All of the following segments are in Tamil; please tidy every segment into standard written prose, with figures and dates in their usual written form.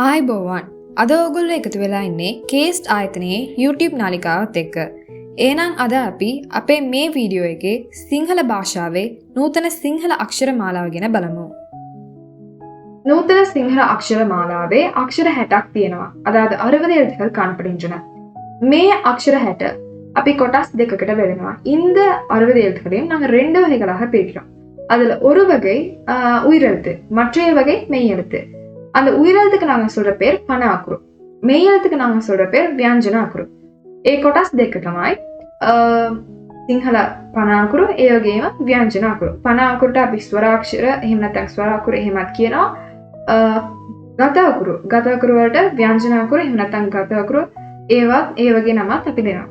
ආයිබෝවන් අද ඔගොල්ලෝ එකතු වෙලා ඉන්නේ කේස්ට් ආයතනයේ YouTube නාලිකාවත් එක්ක. එහෙනම් අද අපි අපේ මේ වීඩියෝ එකේ සිංහල භාෂාවේ නූතන සිංහල අක්ෂර මාලාව ගැන බලමු. நூத்தன சிங்கள அக்ஷர மாலாவே அக்ஷர 60ක් තියෙනවා. අදාද 60 எழுத்துக்கள் காணப்படுகின்றன. மே அக்ஷர 60 අපි කොටස් දෙකකට බෙදෙනවා. இந்த 60 எழுத்துக்களையும் நாங்க ரெண்டு வகைகளாக பிரிக்கிறோம். அதுல ஒரு வகை உயிரெழுத்து, மற்றைய வகை மெய் எழுத்து. அந்த உயிரெழுத்துக்கு நாங்க சொல்ற பேர் පණ අකුරු. மெய் எழுத்துக்கு நாங்க சொல்ற பேர் ව්‍යංජන අකුරු. ඒ කොටස් දෙක තමයි සිංහල පණ අකුරු, ඒ වගේම ව්‍යංජන අකුරු. පණ අකුරට අපි ස්වරාක්ෂර එහෙම නැත්නම් ස්වර අකුරු එහෙමත් කියනවා. ගත අකුරු වලට ව්‍යංජන අකුරු එහෙම නැත්නම් ගත අකුරු ඒවත් ඒ වගේ නමක් අපි දෙනවා.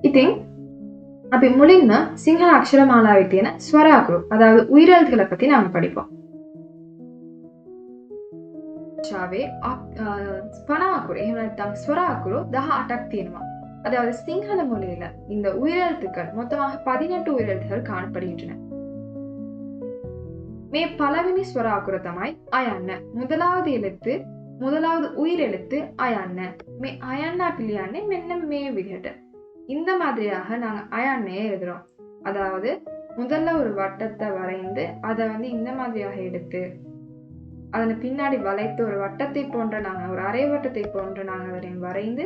ඉතින් අපි මුලින්ම සිංහල අක්ෂර මාලාවේ තියෙන ස්වර අකුරු அதாவது உயிரெழுத்துக்களை பத்தி நாம படிப்போம். ஷாவே பண அக்குரு එහෙම නැත්නම් ස්වර අකුරු 18ක් තියෙනවා. அதாவது சிங்கள மொழியில இந்த உயிரெழுத்துக்கள் மொத்தமாக 18 உயிரெழுத்துக்கள் காணப்படுகின்றன. මේ පළවෙනි ස්වර අකුර තමයි අයන්න. முதலாவது உயிரெழுத்து අයන්න. මේ අයන්න අපි ලියන්නේ මෙන්න මේ විදිහට. இந்த மாதிரியாக நாங்க அயன்னையே எழுதுறோம். அதாவது முதல்ல ஒரு வட்டத்தை வரைந்து அதை இந்த மாதிரியாக எடுத்து அதனை பின்னாடி வளைத்து ஒரு வட்டத்தை போன்ற நாங்க ஒரு அரை வட்டத்தை போன்ற நாங்க அதனை வரைந்து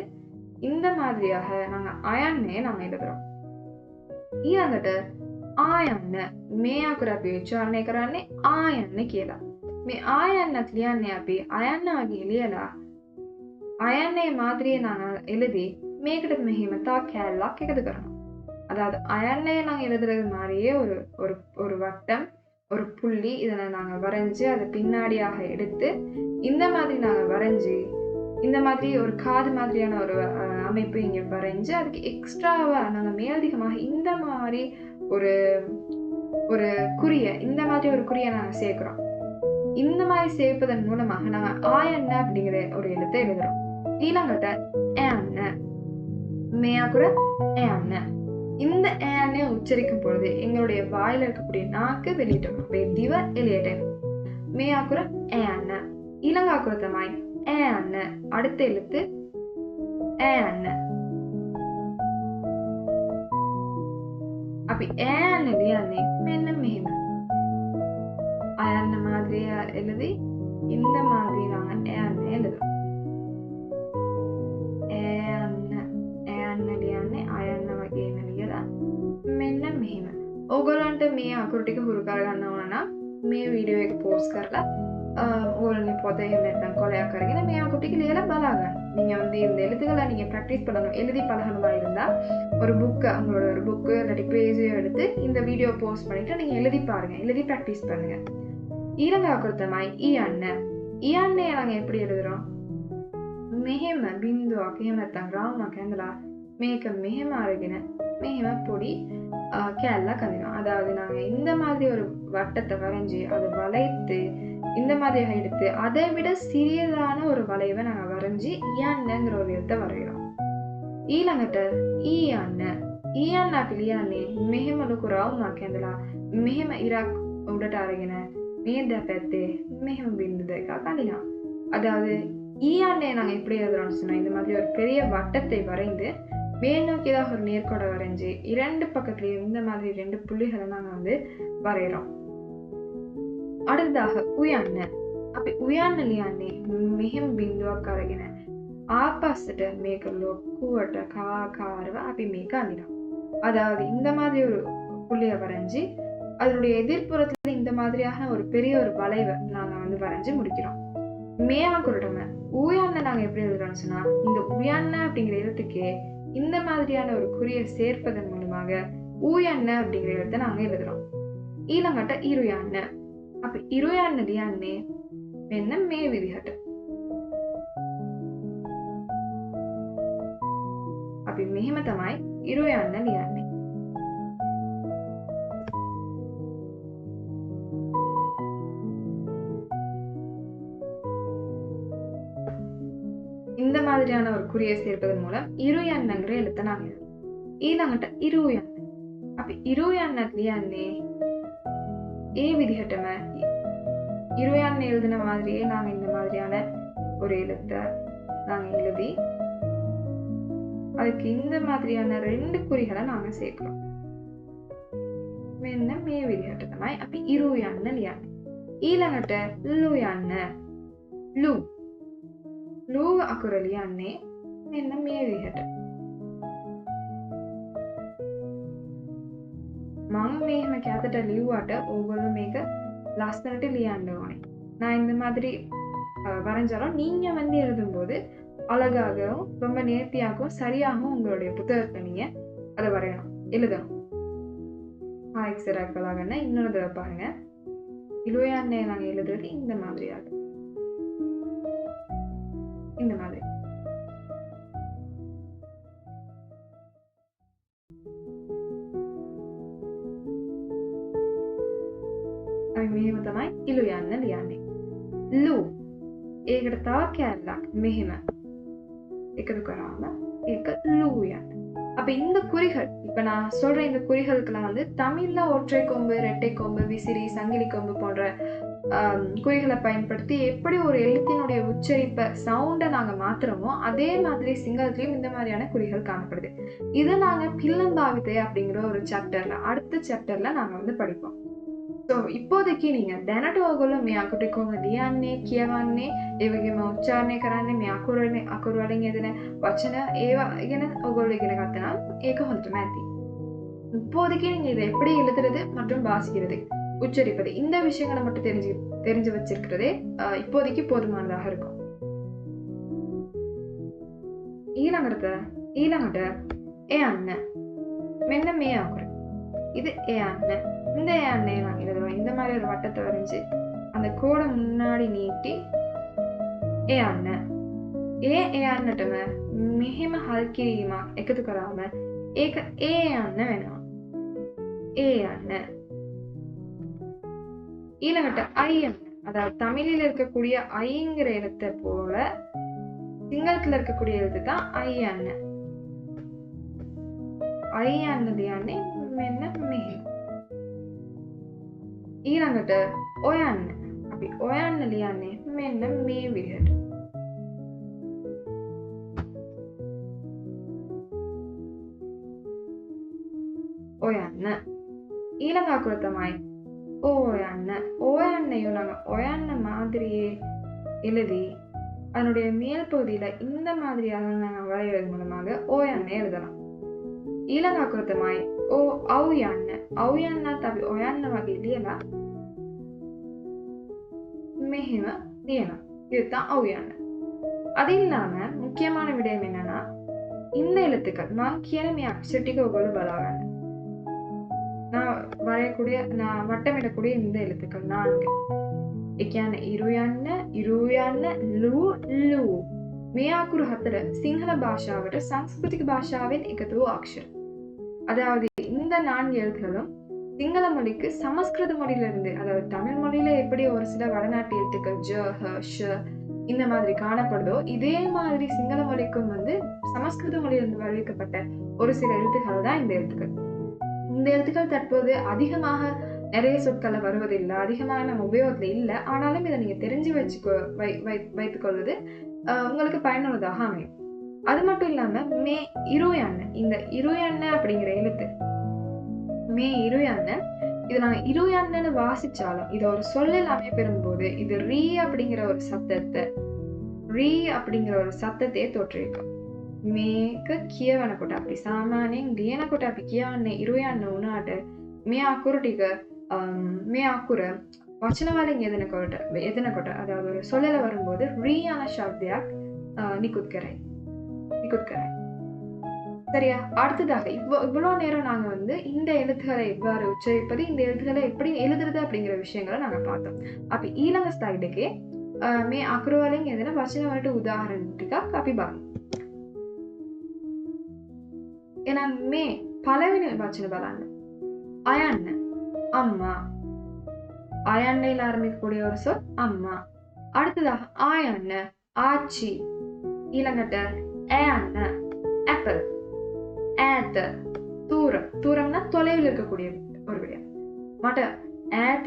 இந்த மாதிரியாக நாங்க அயன்னையே நாங்க எழுதுறோம். ඊළඟට ආයන්න මේ අකුර අපි උච්චාරණය කරන්නේ ආයන්න කියලා. මේ ආයන්නත් ලියන්නේ අපි අයන්න වගේ ලියලා අයන්නේ மாதிரியே நாங்க எழுதி මේකට මෙහෙම තා කැලලක් එකතු කරනවා. அதாவது அயன்னையை நாங்க எழுதுறது மாதிரியே ஒரு வட்டம், ஒரு புள்ளி இதனை நாங்க வரைஞ்சு அதை பின்னாடியாக எடுத்து இந்த மாதிரி நாங்க வரைஞ்சு இந்த மாதிரி ஒரு காது மாதிரியான ஒரு அமைப்பு இங்க வரைஞ்சு அதுக்கு எக்ஸ்ட்ராவா நாங்க மேலதிகமாக இந்த மாதிரி ஒரு குறிய இந்த மாதிரி ஒரு குறிய நாங்க சேர்க்கிறோம். இந்த மாதிரி சேர்ப்பதன் மூலமாக நாங்க ஆயன்ன அப்படிங்கிற ஒரு எழுத்தை எழுதுறோம். ඊළඟට ஏன்ன மேயாக்குற ஏன்ன இந்த ஏன்னை உச்சரிக்கும் பொழுது எங்களுடைய வாயில இருக்கக்கூடிய நாக்கு வெளியிட்டோம். திவ எலியட்டேன் மேயாக்குற ஏன்ன ඊළඟාකුර තමයි ஏன்ன அடுத்த எழுத்து ஏன்ன. අපි ஏன்ன ලියන්නේ මෙන්න මෙහෙම. අයන්න மாதிரியா எழுதி இந்த மாதிரி நாங்க ஏன்ன எழுதுறோம். ඕගොල්ලන්ට මේ අකුරු ටික හුරු කරගන්න ඕන නම් මේ වීඩියෝ එක පෝස්ට් කරලා ඕගොල්ලන්ගේ පොතේ නැත්නම් කොලයක් අරගෙන මේ අකුරු ටික ලියලා බලා ගන්න. நீங்க இந்த எழுத்துக்களை நீங்க பிராக்டிஸ் பண்ணணும். எழுதி பழகணுமா இருந்தா ஒரு புக் உங்களோட ஒரு புக் இல்லாட்டி பேஜ் எடுத்து இந்த வீடியோ போஸ்ட் பண்ணிட்டு நீங்க எழுதி பாருங்க. எழுதி பிராக்டிஸ் பண்ணுங்க. ඊළඟ අකුර තමයි ඊයන්න. ඊයන්නේ நாங்க எப்படி எழுதுறோம்? මෙහෙම බිංදුවක් එහෙම නැත්නම් රාමයක් ඇඳලා මේක මෙහෙම අරගෙන මෙහෙම பொடி கැල්ලක් අඳිනවා. அதாவது நாங்க இந்த மாதிரி ஒரு வட்டத்தை வரைஞ்சி அதை வளைத்து இந்த மாதிரி எடுத்து அதை விட சிறியதான ஒரு வளைவை நாங்க வரைஞ்சி ඊයන්නங்கிற ஒரு எழுத்தை வரைகிறோம். ඊළඟට ඊයන්න අපි ලියන්නේ මෙහෙම ලොකු රවුමක් ඇඳලා මෙහෙම ඉරක් උඩට අරගෙන මේ දෙපැත්තේ මෙහෙම බිංදු දෙකක් අඳිනවා. அதாவது ஈயாண்டே நாங்க எப்படி எழுதுறோம்னு சொன்னா இந்த மாதிரி ஒரு பெரிய வட்டத்தை வரைந்து மேல் நோக்கியதாக ஒரு நேர்கோடை வரைஞ்சு இரண்டு பக்கத்துலயும் இந்த மாதிரி ரெண்டு புள்ளிகளை நாங்க வரைகிறோம். அடுத்ததாக උයන්න. අපි උයන්න ලියන්නේ මෙහෙම බිංදුවක් අරගෙන ආපස්සට මේක ලොකුවට කාකාරව අපි මේක අඳිනවා. அதாவது இந்த மாதிரி ஒரு புள்ளியை வரைஞ்சி அதனுடைய எதிர்ப்புறத்துல இந்த மாதிரியான ஒரு பெரிய ஒரு வளைவை நாங்க வரைஞ்சு முடிக்கிறோம். மேயாக்குறோம். ஊயன்ன நாங்க எப்படி எழுதுறோம்னு சொன்னா இந்த உயன்ன அப்படிங்கிற எழுத்துக்கே இந்த மாதிரியான ஒரு குறியை சேர்ப்பதன் மூலமாக ஊயன்ன அப்படிங்கிற எழுத்தை நாங்க எழுதுறோம். ඊළඟට ඉරුයන්න. අපි ඉරුයන්න ලියන්නේ මෙන්න මේ විදිහට. අපි මෙහෙම තමයි ඉරුයන්න ලියන්නේ. இந்த மாதிரியான ஒரு குறியை சேர்ப்பதன் மூலம் ඉරුයන්නங்கிற எழுத்தை நாங்க எழுதுறோம். ඊළඟට ඉරුයන්න. අපි ඉරුයන්නත් ලියන්නේ ඒ විදිහටම ඉරුයන්න எழுதின மாதிரியே நாங்க இந்த மாதிரியான ஒரு எழுத்தை நாங்கள் எழுதி அதுக்கு இந்த மாதிரியான 2 குறிகளை நாங்கள் சேர்க்கிறோம். මෙන්න මේ විදිහට තමයි අපි ඉරු යන්න ලියන්නේ. ඊළඟට ලු යන්න. ලු. ලු අකුර ලියන්නේ මෙන්න මේ විදිහට. මම මෙහෙම කැතට ලිව්වට ඕගොල්ලෝ මේක ලස්සනට லியන්න ඕනේ. நான் இந்த மாதிரி வரைஞ்சாலும் நீங்க வந்து எழுதும்போது அழகாகவும் ரொம்ப நேர்த்தியாகவும் சரியாகவும் உங்களுடைய புத்தகத்தை நீங்க அதை வரையணும், எழுதணும். எக்ஸராக்களாகன்னா இன்னொரு தடவை பாருங்க. இழுவையாண்ணே நாங்கள் எழுதுறது இந்த மாதிரியாக, இந்த மாதிரி. මෙහෙම තමයි ඉලු යන්න ලියන්නේ. ලු ඒකට තව කැලලක් මෙහෙම එකතු කරාම ඒක ලු යන්න. அப்ப இந்த குறிகள், இப்ப நான் சொல்ற இந்த குறிகளுக்கெல்லாம் வந்து தமிழ்ல ஒற்றை கொம்பு, இரட்டை கொம்பு, விசிறி, சங்கிலி கொம்பு போன்ற குறிகளை பயன்படுத்தி எப்படி ஒரு எழுத்தினுடைய உச்சரிப்பை சவுண்டை நாங்க மாத்துறோமோ அதே மாதிரி சிங்களத்திலயும் இந்த மாதிரியான குறிகள் காணப்படுது. இதை நாங்க பில்லந்தாவித்தை அப்படிங்கிற ஒரு சாப்டர்ல, அடுத்த சாப்டர்ல நாங்க வந்து படிப்போம். ஸோ இப்போதைக்கு நீங்க දැනට ඔයගොල්ලෝ මේ අකුරු කොහොමද ලියන්නේ, කියවන්නේ, ඒ වගේම උච්චාරණය කරන්නේ, මේ අකුරු වලින් එදෙන වචන ඒවා ගැන ඔයගොල්ලෝ ඉගෙන ගත්තා නම් ඒක හොඳටම ඇති. இப்போதைக்கு நீங்க இதை எப்படி எழுதுறது மற்றும் வாசிக்கிறது, உச்சரிப்பது, இந்த விஷயங்களை மட்டும் தெரிஞ்சு வச்சிருக்கிறதே இப்போதைக்கு போதுமானதாக இருக்கும். ඊළඟට එයන්න. මෙන්න මේ අකුරු. இது එයන්න. இந்த ஏன்னே நாங்கள் எழுதுவோம். இந்த மாதிரி ஒரு வட்டத்தை வரைஞ்சி அந்த கோடை முன்னாடி நீட்டி ஏන්න. ஏන්නටම මෙහෙම හල් කිරීමක් එකතු කරාම ඒක ඒ යන්න වෙනවා. ඒ යන්න. ඊළඟට ஐயன், அதாவது தமிழில் இருக்கக்கூடிய ஐங்கிற எழுத்தை போல சிங்களத்துல இருக்கக்கூடிய எழுத்து தான் ஐயන්න. ஐயන්න ලියන්නේ මෙන්න මෙහෙම. ඊළඟට ඔයන්න. අපි ඔයන්න ලියන්නේ මෙන්න මේ විදිහට. ඔයන්න. ඊළඟ අකුර තමයි ஓயන්න. ஓயண்ணையும் நாங்க ஒயண்ண மாதிரியே எழுதி அதனுடைய மேல் பகுதியில இந்த மாதிரியாக நாங்கள் வரைவது மூலமாக ஓயண்ணை எழுதலாம். ඊළඟ අකුර තමයි අව් යන්න. අව් යන්නත් අපි ඔයන්න වගේ ලියලා මෙහෙම ලියනවා. இதுதான் අව් යන්න. அது இல்லாம முக்கியமான விடயம் என்னன்னா, இந்த எழுத்துக்கள் நான் කියන මේ අක්ෂර ටික ඔයගොල්ලෝ බලාගන්න. நான் வட்டமிடக்கூடிய இந்த எழுத்துக்கள் 4. ඒ කියන්නේ ඉරු යන්න, ලු, ලු. මේ අකුරු 4 සිංහල භාෂාවට සංස්கிருதிක භාෂාවෙන් එකතු වූ අක්ෂර. அதாவது இந்த 4 எழுத்துக்களும் சிங்கள மொழிக்கு சமஸ்கிருத மொழியிலிருந்து, அதாவது தமிழ் மொழியில எப்படி ஒரு சில வடநாட்டு எழுத்துக்கள் ஜ, ஹ, ஷ இந்த மாதிரி காணப்படுதோ இதே மாதிரி சிங்கள மொழிக்கும் வந்து சமஸ்கிருத மொழியிலிருந்து வரையறுக்கப்பட்ட ஒரு சில எழுத்துக்கள் தான் இந்த எழுத்துக்கள். இந்த எழுத்துக்கள் தற்போது அதிகமாக நிறைய சொற்களை வருவதில்லை, அதிகமாக நம்ம உபயோகத்துல இல்லை. ஆனாலும் இதை நீங்க தெரிஞ்சு வைத்துக் கொள்வது உங்களுக்கு பயனுள்ளதாக அமையும். அது மட்டும் இல்லாம மே இருயண்ண, இந்த இருயண்ண அப்படிங்கிற எழுத்து மே இருயண்ண, இது நாங்க இருயண்ணன்னு வாசிச்சாலும் இது ஒரு சொல்லில் அமைப்பெறும் போது இது ரீ அப்படிங்கிற ஒரு சத்தத்தை தோற்றுவிக்கும். මේක කියවනකොට අපි සාමාන්‍යයෙන් ලියනකොට අපි කියන්නේ ඉරු යන්න උනාට මේ අකුරු ටික මේ අකුර වචන වලින් යෙදෙනකොට அதாவது ஒரு சொல்லல வரும்போது ரீயான சப்தයක් நிக்குத் கரை. சரியா? அடுத்ததாக இவ்வளவு நேரம் நாங்க வந்து இந்த எழுத்துக்களை எவ்வாறு உச்சரிப்பது, இந்த எழுத்துக்களை எப்படி எழுதுறது அப்படிங்கிற விஷயங்களை நாங்க பார்த்தோம். අපි ඊළඟ ස්ලයිඩ් එකේ මේ අකුරු වලින් යෙදෙන වචන වලට උදාහරණ ටිකක් අපි බලමු. එහෙනම් මේ පළවෙනි වචන බලන්න. අයන්න, அம்மா. அயண்ணையில் ஆரம்பிக்கக்கூடிய ஒரு சொல் அம்மா. அடுத்ததாக ஆயண்ண, ஆச்சி. ඊළඟට ஏஅண்ண, ஆப்பிள். ඈත, தூரம்னா தொலைவில் இருக்கக்கூடிய ஒரு விடயம். மට ඈත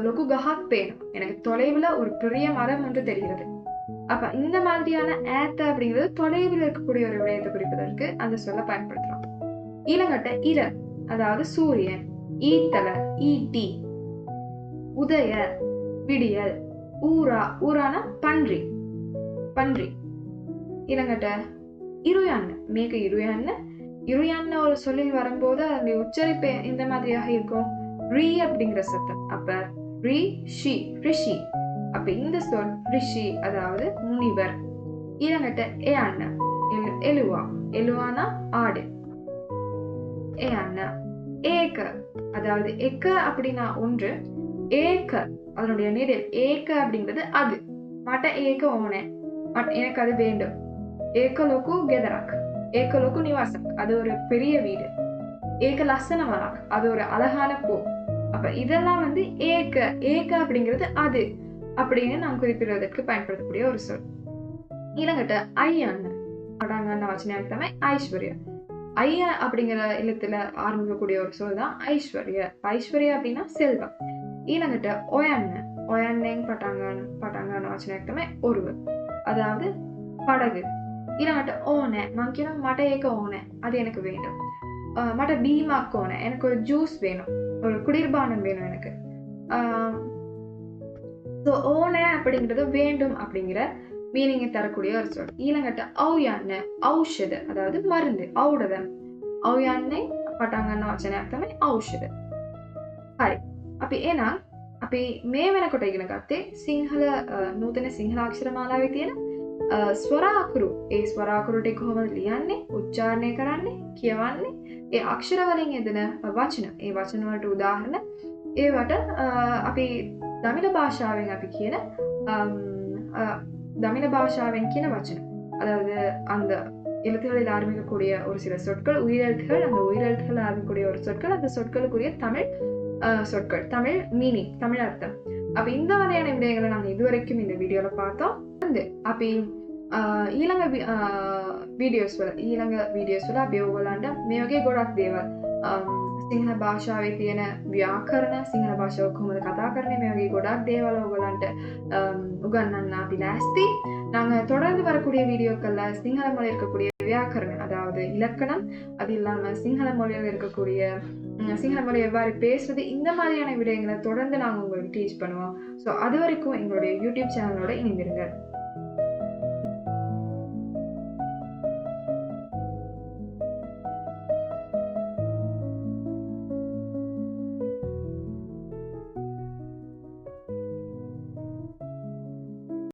ලොකු ගහක් පේනවා. எனக்கு தொலைவில் ஒரு பெரிய மரம் ஒன்று தெரிகிறது. அப்ப இந்த மாதிரியான ஏத்த அப்படிங்கிறது தொலைவில் இருக்கக்கூடிய ஒரு விடயத்தை குறிப்பதற்கு அந்த சொல்ல பயன்படுத்துறோம். ඊළඟට இர அதாவது சூரியன், ஈத்தல ஈட்டி, உதய விடியல், ஊரா ஊரானா பன்றி பன்றி. ඊළඟට இருயන්න මේක இருயන්න ஒரு சொல்லில் வரும்போது அதனுடைய உச்சரிப்பு இந்த மாதிரியாக இருக்கும். ரீ அப்படிங்கிற சத்தம். அப்ப ரி ஷி ரிஷி. அப்ப இந்த சொல் ரிஷி அதாவது முனிவர். ඊළඟට එයන්න එළුවා එළුවාனா ஆடு. එයන්න ஏக அதாவது எக்க அப்படின்னா ஒன்று, ஏக அதனுடைய நெடில். ஏக அப்படிங்கிறது அது. மட்ட ஏக ஓனே எனக்கு அது வேண்டும். ஏக லோக்கு கெதராக் ஏக லோக்கு நிவாசம் அது ஒரு பெரிய வீடு. ஏக லசன வராக் அது ஒரு அழகான பூ. அப்ப இதெல்லாம் வந்து ஏக ஏக அப்படிங்கிறது அது அப்படின்னு நாம் குறிப்பிடுவதற்கு பயன்படுத்தக்கூடிய ஒரு சொல். ඊළඟට අයන්න පටන් ගන්න වචනයක් තමයි ஐஸ்வர்யா. ஐய அப்படிங்கிற எழுத்துல ஆரம்பிக்கக்கூடிய ஒரு சொல் தான் ஐஸ்வர்யா. ஐஸ்வர்யா அப்படின்னா செல்வம். ඊළඟට ඔයන්න ඔයන්නෙන් පටන් ගන්න වචනයක් තමයි ඔරුව அதாவது படகு. ඊළඟට ඕනේ මං කියනවා මට ඒක ඕනේ அது எனக்கு வேண்டும். මට බීමක් ඕනේ எனக்கு ஒரு ஜூஸ் வேணும், ஒரு குளிர்பானம் வேணும் எனக்கு. ஸோ ஓனே அப்படிங்கிறது வேண்டும் அப்படிங்கிற மீனிங்கை தரக்கூடிய ஒரு சொல். ඊළඟට අවයන්න ඖෂධ அதாவது மருந்து ஔடதம். අවයන්නේ පටන් ගන්න වචනයක් තමයි ඖෂධ. හරි. අපි එහෙනම් අපි මේ වෙනකොට ඉගෙන ගත්තේ සිංහල නූතන සිංහල අක්ෂර මාලාවේ තියෙන ස්වර අකුරු. ඒ ස්වර අකුරු ටික කොහොමද ලියන්නේ, උච්චාරණය කරන්නේ, කියවන්නේ, ඒ අක්ෂර වලින් යෙදෙන වචන, ඒ වචන වලට උදාහරණ, ඒවට අපි දමිළ භාෂාවෙන් අපි කියන தமிழ பாஷாவின் கின வச்சனம். அதாவது அந்த எழுத்துக்களில் ஆரம்பிக்கக்கூடிய ஒரு சில சொற்கள் உயிரெழுத்துகள், அந்த உயிரெழுத்துக்கள் ஆரம்பிக்கக்கூடிய ஒரு சொற்கள், அந்த சொற்களுக்குரிய தமிழ் சொற்கள், தமிழ் மீனிங், தமிழ் அர்த்தம். அப்ப இந்த வகையான விடயங்களை நாங்கள் இதுவரைக்கும் இந்த வீடியோல பார்த்தோம். அப்ப ඊළඟ වීඩියෝස් වල අපි ඔයගොල්ලන්ට මේ වගේ ගොඩක් දේවල් සිංහල භාෂාවේ තියෙන ව්‍යාකරණ, සිංහල භාෂාව කොහොමද කතා කරන්නේ, මේ වගේ ගොඩක් දේවල් ඔයගොල්ලන්ට உகන්නන්න අපි லாஸ்தி. நாங்கள் தொடர்ந்து வரக்கூடிய வீடியோக்கள்ல சிங்கள மொழியில் இருக்கக்கூடிய வியாக்கரணம் அதாவது இலக்கணம், அது இல்லாம சிங்கள மொழியில் இருக்கக்கூடிய சிங்கள மொழி எவ்வாறு பேசுறது, இந்த மாதிரியான விடயங்களை தொடர்ந்து நாங்கள் உங்களுக்கு டீச் பண்ணுவோம். ஸோ அது வரைக்கும் எங்களுடைய யூடியூப் சேனலோட இணைந்திருங்க.